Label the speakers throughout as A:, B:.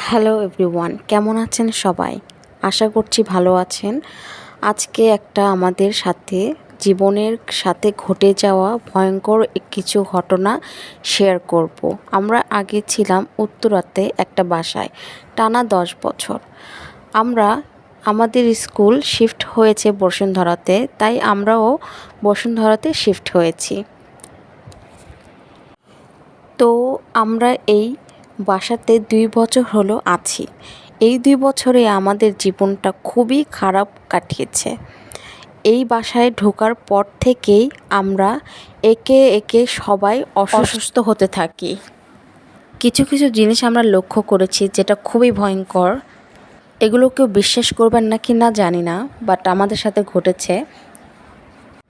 A: Hello everyone, কেমন আছেন সবাই? আশা করছি ভালো আছেন। আজকে একটা আমাদের সাথে জীবনের সাথে ঘটে যাওয়া ভয়ঙ্কর কিছু ঘটনা শেয়ার করব। আমরা আগে ছিলাম উত্তরাতে একটা বাসায় টানা 10 বছর। আমাদের স্কুল শিফট হয়েছে বসুন্ধরাতে, তাই আমরাও বসুন্ধরাতে শিফট হয়েছি। তো আমরা এই বাসাতে 2 বছর হলো আছি। এই 2 বছরে আমাদের জীবনটা খুবই খারাপ কাটিয়েছে। এই বাসায় ঢোকার পর থেকেই আমরা একে একে সবাই অসুস্থ হতে থাকি। কিছু কিছু জিনিস আমরা লক্ষ্য করেছি যেটা খুবই ভয়ঙ্কর। এগুলো কেউ বিশ্বাস করবেন নাকি না জানি না, বাট আমাদের সাথে ঘটেছে।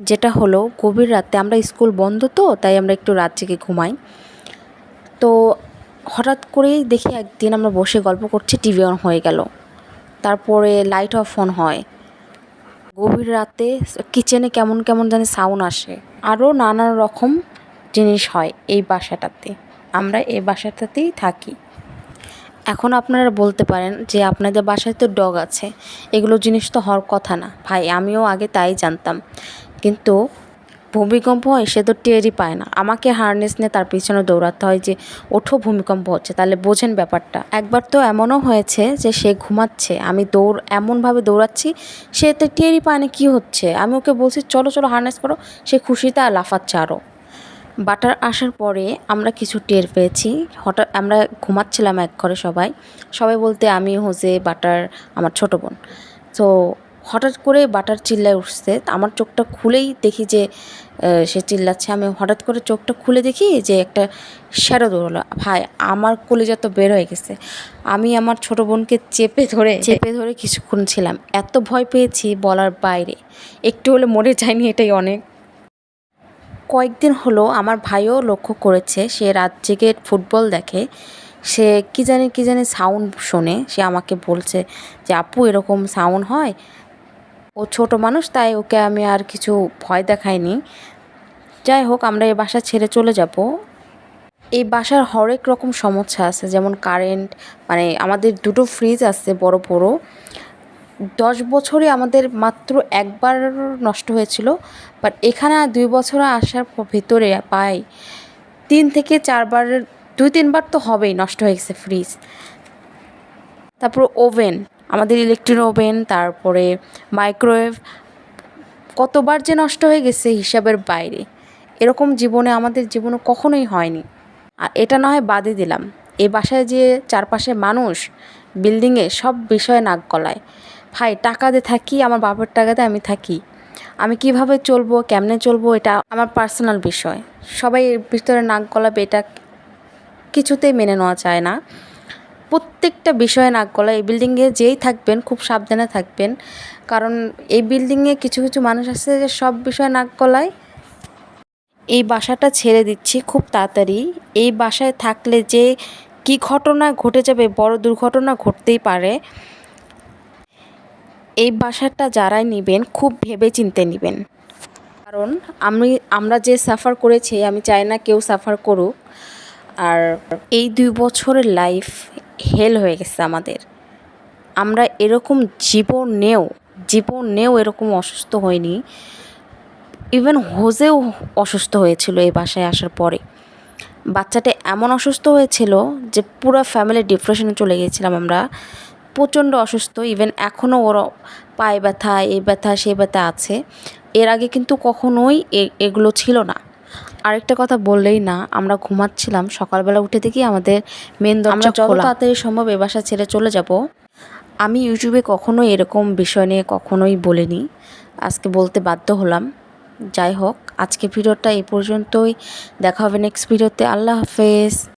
A: যেটা হলো, গভীর রাতে আমরা স্কুল বন্ধ, তো তাই আমরা একটু রাত জেগে ঘুমাই। তো হঠাৎ করেই দেখি একদিন আমরা বসে গল্প করছি, টিভি অন হয়ে গেল, তারপরে লাইট অফ অন হয়। গভীর রাতে কিচেনে কেমন কেমন জানি সাউন্ড আসে, আরও নানান রকম জিনিস হয় এই বাসাটাতে। আমরা এই বাসাটাতেই থাকি। এখন আপনারা বলতে পারেন যে আপনাদের বাসায় তো ডগ আছে, এগুলো জিনিস তো হওয়ার কথা না। ভাই, আমিও আগে তাই জানতাম, কিন্তু ভূমিকম্প হয় সে তো টেরই পায় না। আমাকে হারনেস নিয়ে তার পিছনে দৌড়াতে হয় যে ওঠো, ভূমিকম্প হচ্ছে। তাহলে বোঝেন ব্যাপারটা। একবার তো এমনও হয়েছে যে সে ঘুমাচ্ছে, আমি এমনভাবে দৌড়াচ্ছি, সে তো টেরই পায় না কী হচ্ছে। আমি ওকে বলছি চলো চলো হারনেস করো, সে খুশিতে আর লাফাচ্ছে আরও। বাটার আসার পরে আমরা কিছু টের পেয়েছি। হঠাৎ আমরা ঘুমাচ্ছিলাম এক ঘরে সবাই সবাই বলতে আমি, হোসে, বাটার, আমার ছোটো বোন। তো হঠাৎ করে বাটার চিল্লায় উঠছে। আমার চোখটা খুলেই দেখি যে সে চিল্লাচ্ছে। আমি হঠাৎ করে চোখটা খুলে দেখি যে একটা শ্যাডো দৌড়ালো। ভাই, আমার কলিজা তো বের হয়ে গেছে। আমি আমার ছোটো বোনকে চেপে ধরে কিছুক্ষণ ছিলাম। এত ভয় পেয়েছি বলার বাইরে। একটু হলে মরে যায়নি, এটাই অনেক। কয়েকদিন হলো আমার ভাইও লক্ষ্য করেছে, সে রাত জেগে ফুটবল দেখে। সে কী জানি সাউন্ড শোনে। সে আমাকে বলছে যে আপু এরকম সাউন্ড হয়। ও ছোট মানুষ, তাই ওকে আমি আর কিছু ভয় দেখাইনি। যাই হোক, আমরা এই বাসা ছেড়ে চলে যাব। এই বাসার হরেক রকম সমস্যা আছে, যেমন কারেন্ট, মানে আমাদের 2টো ফ্রিজ আছে বড় বড়। 10 বছরে আমাদের মাত্র একবার নষ্ট হয়েছিল, বাট এখানে 2 বছর আসার ভিতরে পাই 3 থেকে 4 বার, 2-3 বার তো হবেই নষ্ট হয়ে গেছে ফ্রিজ। তারপর ওভেন, আমাদের ইলেকট্রিক ওভেন, তারপরে মাইক্রোওয়েভ, কতবার যে নষ্ট হয়ে গেছে হিসাবের বাইরে। এরকম আমাদের জীবনে কখনোই হয়নি। আর এটা না হয় বাদই দিলাম, এই বাসায় যে চারপাশে মানুষ, বিল্ডিংয়ে সব বিষয়ে নাক গলায়। ভাই, টাকা দিয়ে থাকি, আমার বাবার টাকাতে আমি থাকি। আমি কিভাবে চলবো, কেমনে চলবো, এটা আমার পার্সোনাল বিষয়। সবাই এর ভিতরে নাক গলাবে, এটা কিছুতেই মেনে নেওয়া যায় না। প্রত্যেকটা বিষয়ে নাক গলায়। এই বিল্ডিংয়ে যেই থাকবেন খুব সাবধানে থাকবেন, কারণ এই বিল্ডিংয়ে কিছু কিছু মানুষ আছে যে সব বিষয়ে নাক গলায়। এই বাসাটা ছেড়ে দিচ্ছি খুব তাড়াতাড়ি। এই বাসায় থাকলে যে কী ঘটনা ঘটে যাবে, বড় দুর্ঘটনা ঘটতেই পারে। এই বাসাটা যারাই নেবেন খুব ভেবে চিন্তে নেবেন, কারণ আমরা যে সাফার করেছি, আমি চাই না কেউ সাফার করুক। আর এই 2 বছরের লাইফ হেল হয়ে গেছে আমাদের। আমরা এরকম জীবনেও এরকম অসুস্থ হয়নি। ইভেন হোজেও অসুস্থ হয়েছিল এই বাসায় আসার পরে। বাচ্চাটা এমন অসুস্থ হয়েছিল যে পুরো ফ্যামিলি ডিপ্রেশনে চলে গিয়েছিলাম আমরা। প্রচণ্ড অসুস্থ। ইভেন এখনও ওর পায়ে ব্যথা, এই ব্যথা, সেই ব্যথা আছে। এর আগে কিন্তু কখনোই এগুলো ছিল না। আরেকটা কথা বললেই না, আমরা ঘুমাচ্ছিলাম, সকালবেলা উঠে দেখি আমাদের মেন দরজা খোলা। যত তাড়াতাড়ি সম্ভব এ বাসা ছেড়ে চলে যাব। আমি ইউটিউবে কখনোই এরকম বিষয় নিয়ে কখনোই বলিনি, আজকে বলতে বাধ্য হলাম। যাই হোক, আজকে ভিডিওটা এই পর্যন্তই। দেখা হবে নেক্সট ভিডিওতে। আল্লাহ হাফেজ।